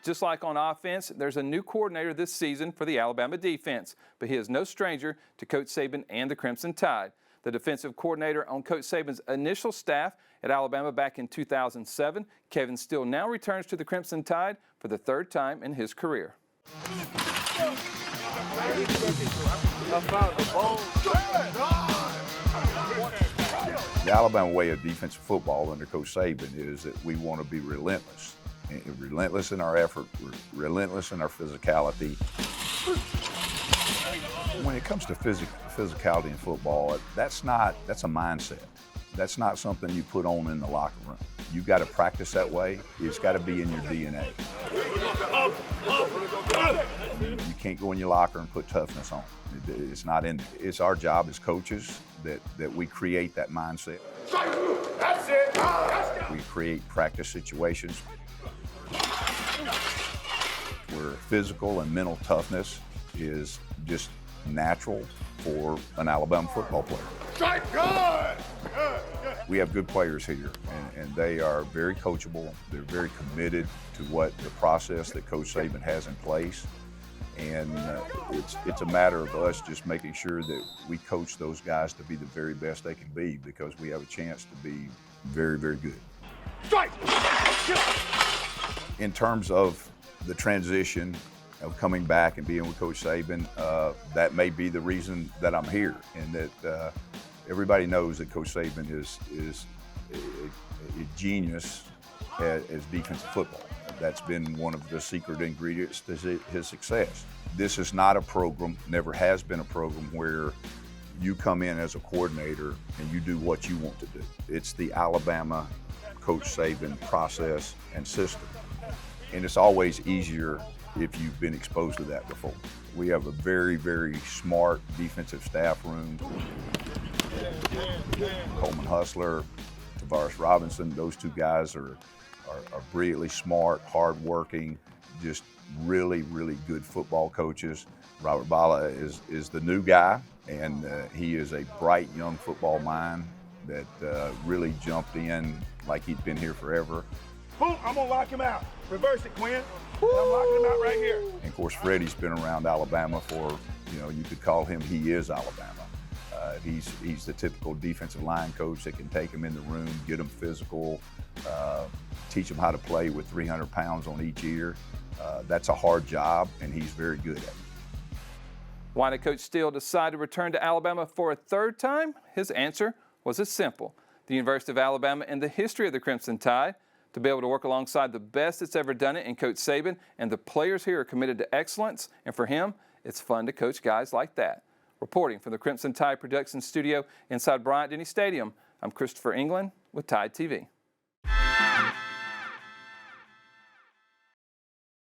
Just like on offense, there's a new coordinator this season for the Alabama defense, but he is no stranger to Coach Saban and the Crimson Tide. The defensive coordinator on Coach Saban's initial staff at Alabama back in 2007, Kevin Steele now returns to the Crimson Tide for the third time in his career. The Alabama way of defensive football under Coach Saban is that we want to be relentless. Relentless in our effort, relentless in our physicality. When it comes to physicality in football, that's a mindset. That's not something you put on in the locker room. You've got to practice that way. It's got to be in your DNA. You can't go in your locker and put toughness on. It's not in. It's our job as coaches that we create that mindset. That's it. We create practice situations where physical and mental toughness is just natural for an Alabama football player. Strike good! We have good players here, and they are very coachable. They're very committed to what the process that Coach Saban has in place. And it's a matter of us just making sure that we coach those guys to be the very best they can be, because we have a chance to be very, very good. Strike! In terms of the transition of coming back and being with Coach Saban, that may be the reason that I'm here, and that everybody knows that Coach Saban is a genius as defensive football. That's been one of the secret ingredients to his success. This is not a program, never has been a program, where you come in as a coordinator and you do what you want to do. It's the Alabama Coach Saban process and system. And it's always easier if you've been exposed to that before. We have a very, very smart defensive staff room. Coleman Hustler, Tavares Robinson, those two guys are brilliantly smart, hardworking, just really, really good football coaches. Robert Bala is the new guy, and he is a bright young football mind that really jumped in like he'd been here forever. Boom, I'm gonna lock him out. Reverse it, Quinn. I'm locking him out right here. And of course, Freddie's been around Alabama for, you could call him, he is Alabama. He's the typical defensive line coach that can take him in the room, get him physical, teach him how to play with 300 pounds on each ear. That's a hard job, and he's very good at it. Why did Coach Steele decide to return to Alabama for a third time? His answer was as simple. The University of Alabama and the history of the Crimson Tide, to be able to work alongside the best that's ever done it in Coach Saban, and the players here are committed to excellence, and for him, it's fun to coach guys like that. Reporting from the Crimson Tide Production Studio inside Bryant-Denny Stadium, I'm Christopher England with Tide TV.